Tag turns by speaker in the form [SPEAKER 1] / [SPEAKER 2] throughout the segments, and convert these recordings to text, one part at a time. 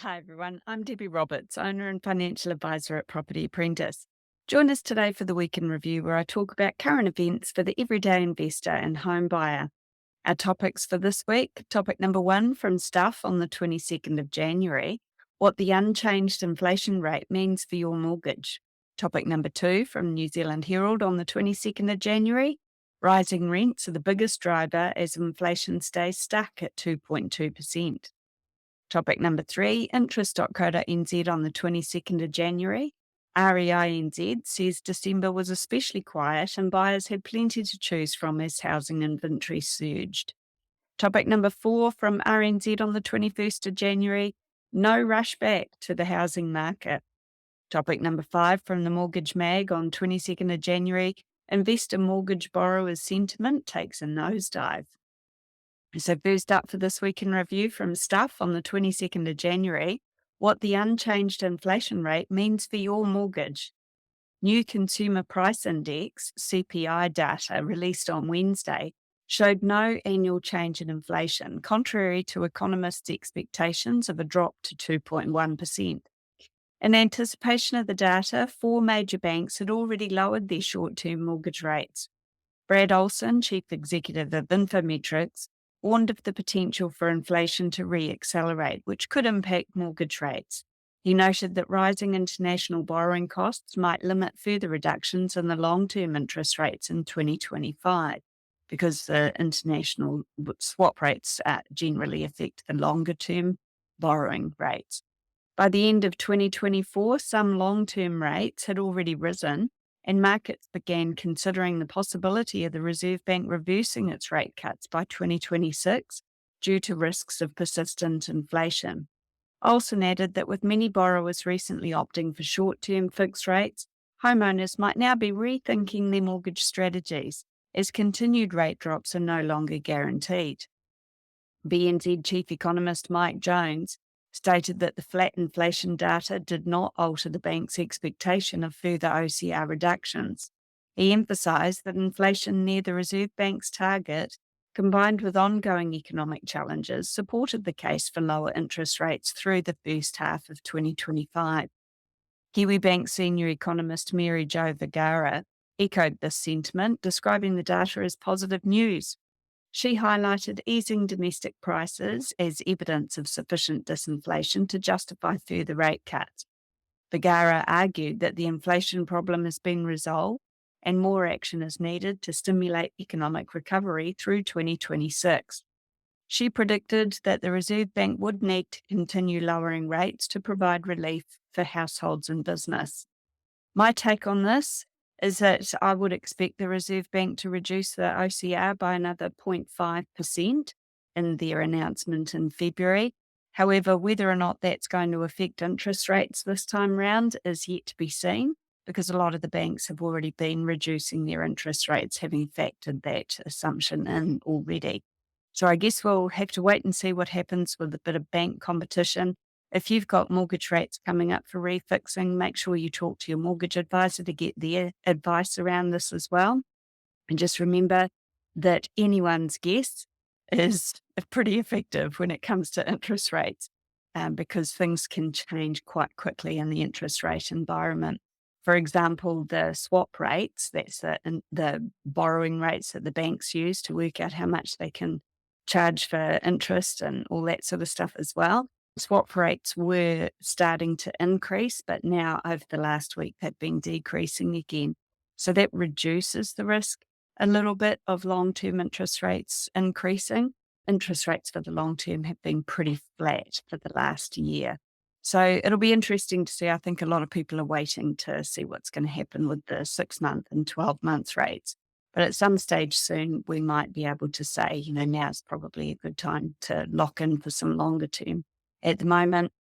[SPEAKER 1] Hi, everyone. I'm Debbie Roberts, owner and financial advisor at Property Apprentice. Join us today for the Week in Review, where I talk about current events for the everyday investor and home buyer. Our topics for this week: topic number one from Stuff on the 22nd of January, what the unchanged inflation rate means for your mortgage. Topic number two from New Zealand Herald on the 22nd of January, rising rents are the biggest driver as inflation stays stuck at 2.2%. Topic number three, interest.co.nz on the 22nd of January. REINZ says December was especially quiet and buyers had plenty to choose from as housing inventory surged. Topic number four from RNZ on the 21st of January. No rush back to the housing market. Topic number five from the Mortgage Mag on 22nd of January. Investor mortgage borrowers sentiment takes a nosedive. So first up for this week in review from Stuff on the 22nd of January, what the unchanged inflation rate means for your mortgage. New Consumer Price Index, CPI data released on Wednesday, showed no annual change in inflation, contrary to economists' expectations of a drop to 2.1%. In anticipation of the data, four major banks had already lowered their short-term mortgage rates. Brad Olson, chief executive of Infometrics, warned of the potential for inflation to re-accelerate, which could impact mortgage rates. He noted that rising international borrowing costs might limit further reductions in the long-term interest rates in 2025, because the international swap rates generally affect the longer-term borrowing rates. By the end of 2024, some long-term rates had already risen, and markets began considering the possibility of the Reserve Bank reversing its rate cuts by 2026 due to risks of persistent inflation. Olsen added that with many borrowers recently opting for short-term fixed rates, homeowners might now be rethinking their mortgage strategies as continued rate drops are no longer guaranteed. BNZ Chief Economist Mike Jones stated that the flat inflation data did not alter the bank's expectation of further OCR reductions. He emphasised that inflation near the Reserve Bank's target, combined with ongoing economic challenges, supported the case for lower interest rates through the first half of 2025. Kiwibank senior economist Mary Jo Vergara echoed this sentiment, describing the data as positive news. She highlighted easing domestic prices as evidence of sufficient disinflation to justify further rate cuts. Vergara argued that the inflation problem has been resolved and more action is needed to stimulate economic recovery through 2026. She predicted that the Reserve Bank would need to continue lowering rates to provide relief for households and business. My take on this is that I would expect the Reserve Bank to reduce the OCR by another 0.5% in their announcement in February. However, whether or not that's going to affect interest rates this time round is yet to be seen, because a lot of the banks have already been reducing their interest rates, having factored that assumption in already. So I guess we'll have to wait and see what happens with a bit of bank competition. If you've got mortgage rates coming up for refixing, make sure you talk to your mortgage advisor to get their advice around this as well. And just remember that anyone's guess is pretty effective when it comes to interest rates, because things can change quite quickly in the interest rate environment. For example, the swap rates, that's the borrowing rates that the banks use to work out how much they can charge for interest and all that sort of stuff as well. Swap rates were starting to increase, but now over the last week, they've been decreasing again. So that reduces the risk a little bit of long-term interest rates increasing. Interest rates for the long term have been pretty flat for the last year. So it'll be interesting to see. I think a lot of people are waiting to see what's going to happen with the 6-month and 12-month rates. But at some stage soon, we might be able to say, now's probably a good time to lock in for some longer term. At the moment,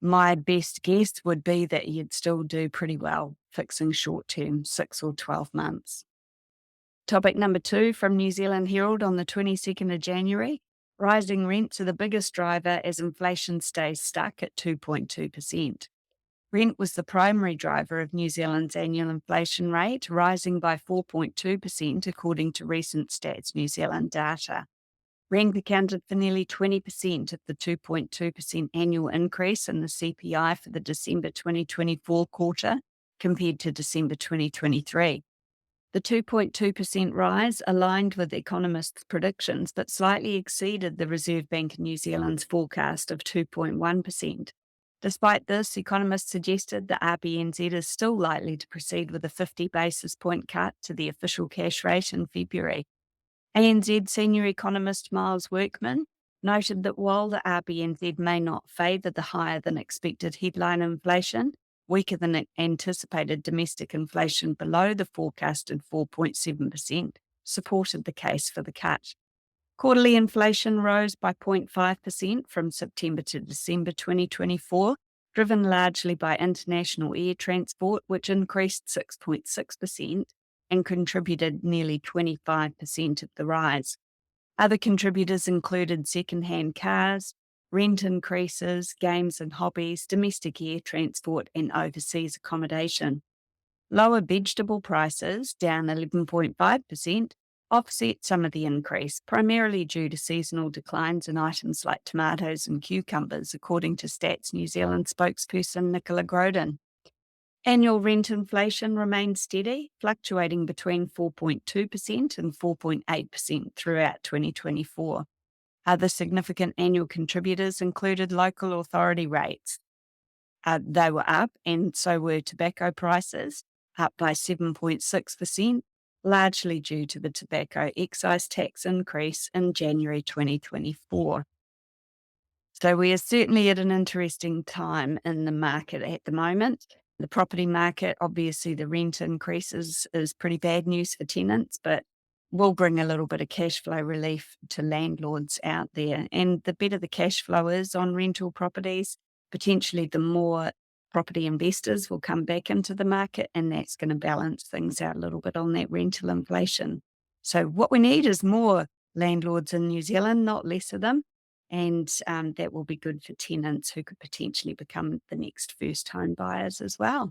[SPEAKER 1] my best guess would be that you'd still do pretty well fixing short term, 6 or 12 months. Topic number two from New Zealand Herald on the 22nd of January. Rising rents are the biggest driver as inflation stays stuck at 2.2%. Rent was the primary driver of New Zealand's annual inflation rate, rising by 4.2% according to recent Stats New Zealand data. Rent accounted for nearly 20% of the 2.2% annual increase in the CPI for the December 2024 quarter compared to December 2023. The 2.2% rise aligned with economists' predictions, but slightly exceeded the Reserve Bank of New Zealand's forecast of 2.1%. Despite this, economists suggested the RBNZ is still likely to proceed with a 50 basis point cut to the official cash rate in February. ANZ senior economist Miles Workman noted that while the RBNZ may not favour the higher than expected headline inflation, weaker than anticipated domestic inflation below the forecasted 4.7% supported the case for the cut. Quarterly inflation rose by 0.5% from September to December 2024, driven largely by international air transport, which increased 6.6% and contributed nearly 25% of the rise. Other contributors included second-hand cars, rent increases, games and hobbies, domestic air transport, and overseas accommodation. Lower vegetable prices, down 11.5%, offset some of the increase, primarily due to seasonal declines in items like tomatoes and cucumbers, according to Stats New Zealand spokesperson Nicola Groden. Annual rent inflation remained steady, fluctuating between 4.2% and 4.8% throughout 2024. Other significant annual contributors included local authority rates. They were up, and so were tobacco prices, up by 7.6%, largely due to the tobacco excise tax increase in January 2024. So we are certainly at an interesting time in the market at the moment. The property market, obviously the rent increases is pretty bad news for tenants, but will bring a little bit of cash flow relief to landlords out there. And the better the cash flow is on rental properties, potentially the more property investors will come back into the market, and that's going to balance things out a little bit on that rental inflation. So what we need is more landlords in New Zealand, not less of them. And that will be good for tenants who could potentially become the next first home buyers as well.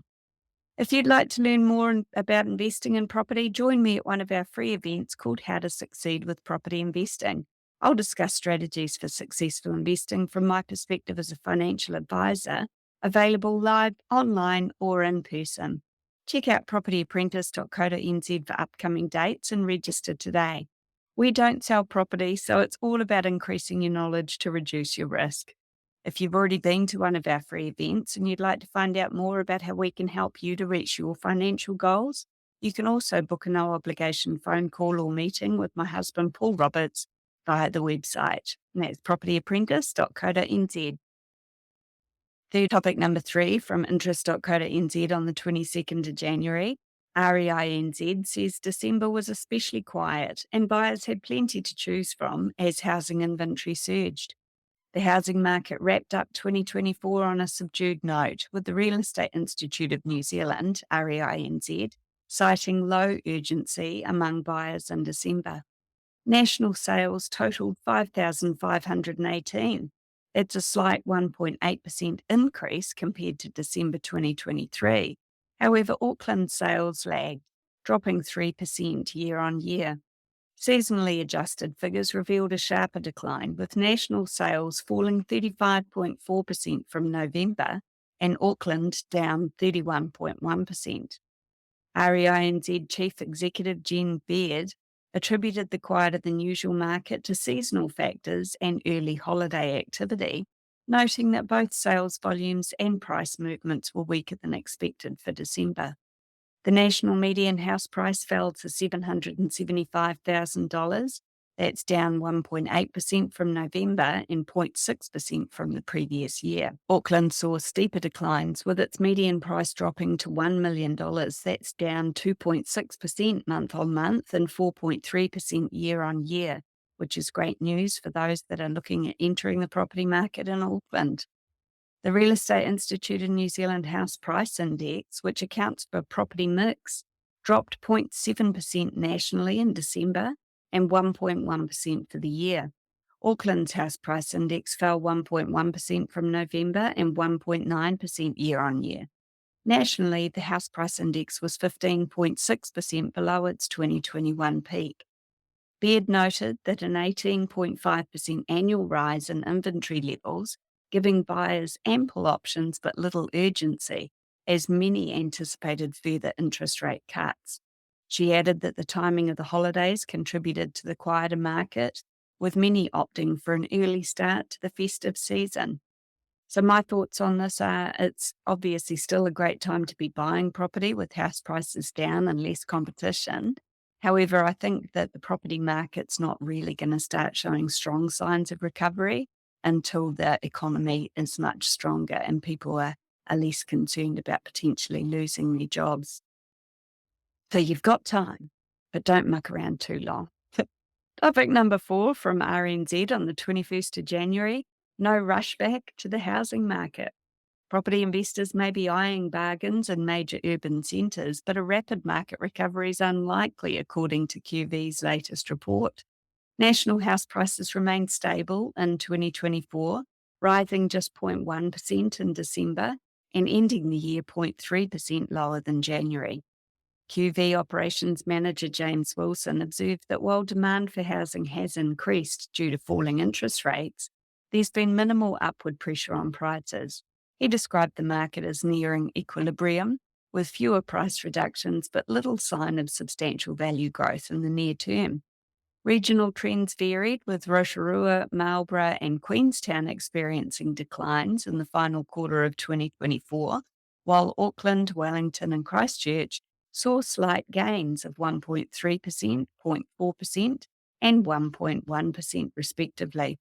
[SPEAKER 1] If you'd like to learn more about investing in property, join me at one of our free events called How to Succeed with Property Investing. I'll discuss strategies for successful investing from my perspective as a financial advisor, available live, online, or in person. Check out propertyapprentice.co.nz for upcoming dates and register today. We don't sell property, so it's all about increasing your knowledge to reduce your risk. If you've already been to one of our free events and you'd like to find out more about how we can help you to reach your financial goals, you can also book a no-obligation phone call or meeting with my husband, Paul Roberts, via the website. And that's propertyapprentice.co.nz. Topic number 3 from interest.co.nz on the 22nd of January. REINZ says December was especially quiet and buyers had plenty to choose from as housing inventory surged. The housing market wrapped up 2024 on a subdued note, with the Real Estate Institute of New Zealand, REINZ, citing low urgency among buyers in December. National sales totaled 5,518. That's a slight 1.8% increase compared to December 2023. However, Auckland sales lagged, dropping 3% year on year. Seasonally adjusted figures revealed a sharper decline, with national sales falling 35.4% from November and Auckland down 31.1%. REINZ Chief Executive Jen Beard attributed the quieter than usual market to seasonal factors and early holiday activity, noting that both sales volumes and price movements were weaker than expected for December. The national median house price fell to $775,000. That's down 1.8% from November and 0.6% from the previous year. Auckland saw steeper declines, with its median price dropping to $1 million. That's down 2.6% month on month and 4.3% year on year, which is great news for those that are looking at entering the property market in Auckland. The Real Estate Institute of New Zealand House Price Index, which accounts for property mix, dropped 0.7% nationally in December and 1.1% for the year. Auckland's House Price Index fell 1.1% from November and 1.9% year on year. Nationally, the House Price Index was 15.6% below its 2021 peak. Baird noted that an 18.5% annual rise in inventory levels, giving buyers ample options but little urgency, as many anticipated further interest rate cuts. She added that the timing of the holidays contributed to the quieter market, with many opting for an early start to the festive season. So my thoughts on this are it's obviously still a great time to be buying property with house prices down and less competition. However, I think that the property market's not really going to start showing strong signs of recovery until the economy is much stronger and people are less concerned about potentially losing their jobs. So you've got time, but don't muck around too long. Topic number 4 from RNZ on the 21st of January. No rush back to the housing market. Property investors may be eyeing bargains in major urban centres, but a rapid market recovery is unlikely, according to QV's latest report. National house prices remained stable in 2024, rising just 0.1% in December and ending the year 0.3% lower than January. QV Operations Manager James Wilson observed that while demand for housing has increased due to falling interest rates, there's been minimal upward pressure on prices. He described the market as nearing equilibrium, with fewer price reductions but little sign of substantial value growth in the near term. Regional trends varied, with Rotorua, Marlborough and Queenstown experiencing declines in the final quarter of 2024, while Auckland, Wellington and Christchurch saw slight gains of 1.3%, 0.4% and 1.1% respectively.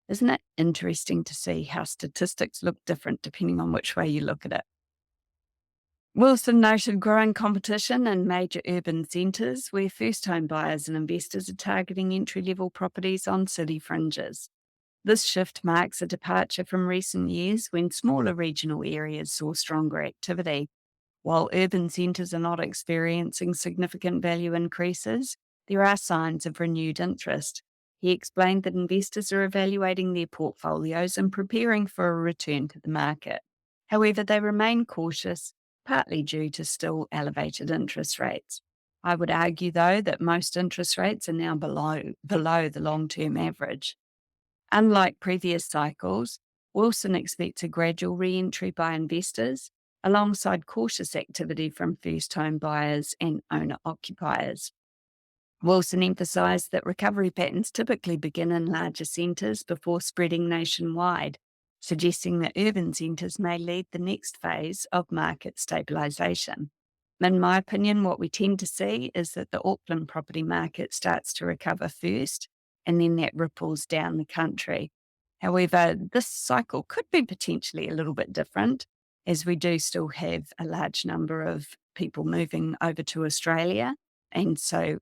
[SPEAKER 1] Isn't it interesting to see how statistics look different depending on which way you look at it? Wilson noted growing competition in major urban centres where first-home buyers and investors are targeting entry-level properties on city fringes. This shift marks a departure from recent years when smaller regional areas saw stronger activity. While urban centres are not experiencing significant value increases, there are signs of renewed interest. He explained that investors are evaluating their portfolios and preparing for a return to the market. However, they remain cautious, partly due to still elevated interest rates. I would argue, though, that most interest rates are now below the long-term average. Unlike previous cycles, Wilson expects a gradual re-entry by investors, alongside cautious activity from first-home buyers and owner-occupiers. Wilson emphasised that recovery patterns typically begin in larger centres before spreading nationwide, suggesting that urban centres may lead the next phase of market stabilisation. In my opinion, what we tend to see is that the Auckland property market starts to recover first, and then that ripples down the country. However, this cycle could be potentially a little bit different, as we do still have a large number of people moving over to Australia. And so,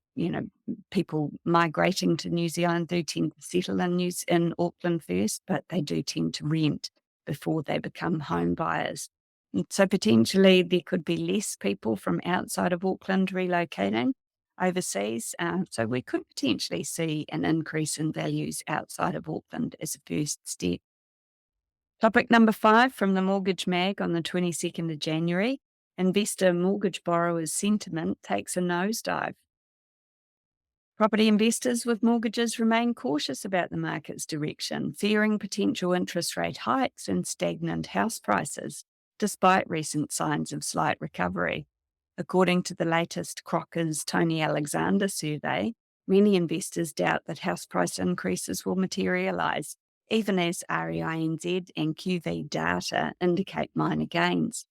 [SPEAKER 1] people migrating to New Zealand do tend to settle in Auckland first, but they do tend to rent before they become home buyers. And so potentially there could be less people from outside of Auckland relocating overseas. So we could potentially see an increase in values outside of Auckland as a first step. Topic number 5 from the Mortgage Mag on the 22nd of January. Investor mortgage borrowers' sentiment takes a nosedive. Property investors with mortgages remain cautious about the market's direction, fearing potential interest rate hikes and stagnant house prices, despite recent signs of slight recovery. According to the latest Crocker's Tony Alexander survey, many investors doubt that house price increases will materialise, even as REINZ and QV data indicate minor gains.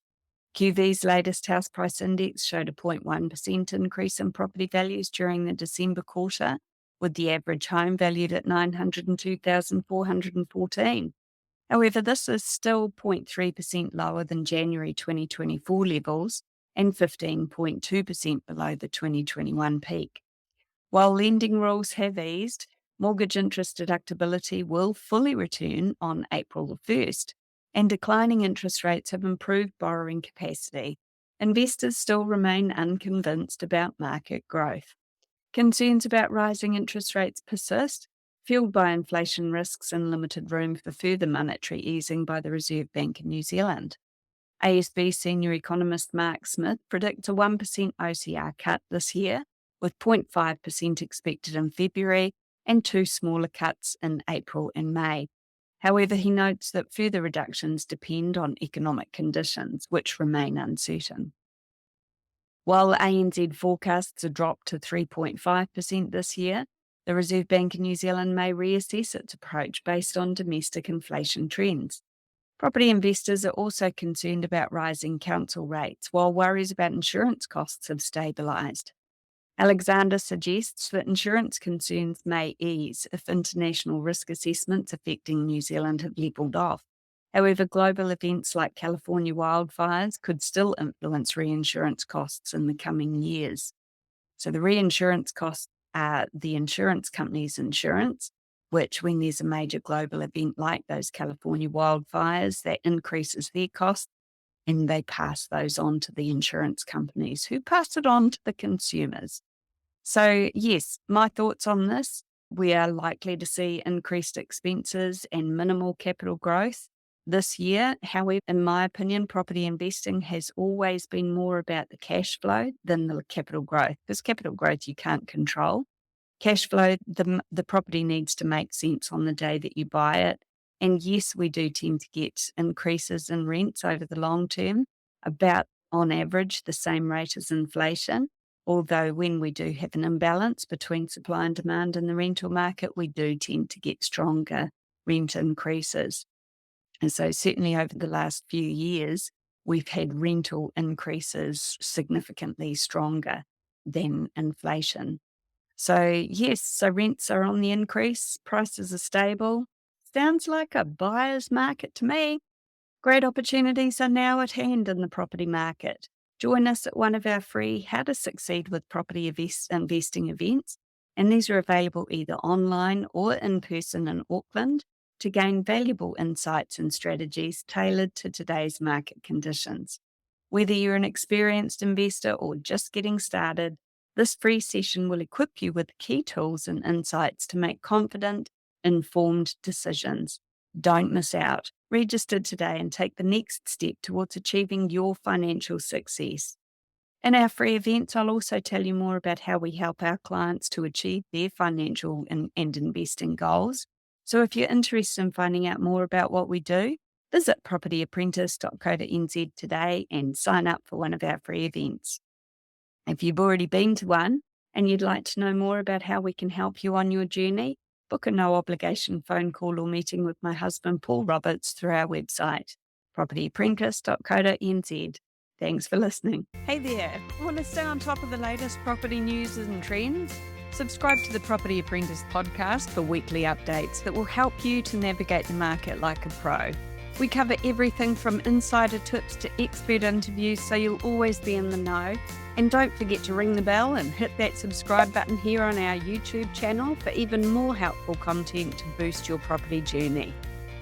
[SPEAKER 1] QV's latest house price index showed a 0.1% increase in property values during the December quarter, with the average home valued at $902,414. However, this is still 0.3% lower than January 2024 levels and 15.2% below the 2021 peak. While lending rules have eased, mortgage interest deductibility will fully return on April the 1st, and declining interest rates have improved borrowing capacity. Investors still remain unconvinced about market growth. Concerns about rising interest rates persist, fueled by inflation risks and limited room for further monetary easing by the Reserve Bank of New Zealand. ASB senior economist Mark Smith predicts a 1% OCR cut this year, with 0.5% expected in February and 2 smaller cuts in April and May. However, he notes that further reductions depend on economic conditions, which remain uncertain. While ANZ forecasts a drop to 3.5% this year, the Reserve Bank of New Zealand may reassess its approach based on domestic inflation trends. Property investors are also concerned about rising council rates, while worries about insurance costs have stabilised. Alexander suggests that insurance concerns may ease if international risk assessments affecting New Zealand have levelled off. However, global events like California wildfires could still influence reinsurance costs in the coming years. So the reinsurance costs are the insurance company's insurance, which when there's a major global event like those California wildfires, that increases their costs and they pass those on to the insurance companies who pass it on to the consumers. So yes, my thoughts on this, we are likely to see increased expenses and minimal capital growth this year. However, in my opinion, property investing has always been more about the cash flow than the capital growth, because capital growth you can't control. Cash flow, the property needs to make sense on the day that you buy it. And yes, we do tend to get increases in rents over the long term, about on average the same rate as inflation. Although when we do have an imbalance between supply and demand in the rental market, we do tend to get stronger rent increases. And so certainly over the last few years, we've had rental increases significantly stronger than inflation. So yes, so rents are on the increase, prices are stable. Sounds like a buyer's market to me. Great opportunities are now at hand in the property market. Join us at one of our free How to Succeed with Property Investing events, and these are available either online or in person in Auckland to gain valuable insights and strategies tailored to today's market conditions. Whether you're an experienced investor or just getting started, this free session will equip you with key tools and insights to make confident, informed decisions. Don't miss out. Register today and take the next step towards achieving your financial success. In our free events, I'll also tell you more about how we help our clients to achieve their financial and investing goals. So if you're interested in finding out more about what we do, visit propertyapprentice.co.nz today and sign up for one of our free events. If you've already been to one and you'd like to know more about how we can help you on your journey, book a no-obligation phone call or meeting with my husband, Paul Roberts, through our website, propertyapprentice.co.nz. Thanks for listening. Hey there, want to stay on top of the latest property news and trends? Subscribe to the Property Apprentice podcast for weekly updates that will help you to navigate the market like a pro. We cover everything from insider tips to expert interviews, so you'll always be in the know. And don't forget to ring the bell and hit that subscribe button here on our YouTube channel for even more helpful content to boost your property journey.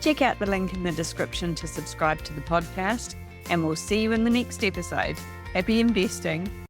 [SPEAKER 1] Check out the link in the description to subscribe to the podcast, and we'll see you in the next episode. Happy investing.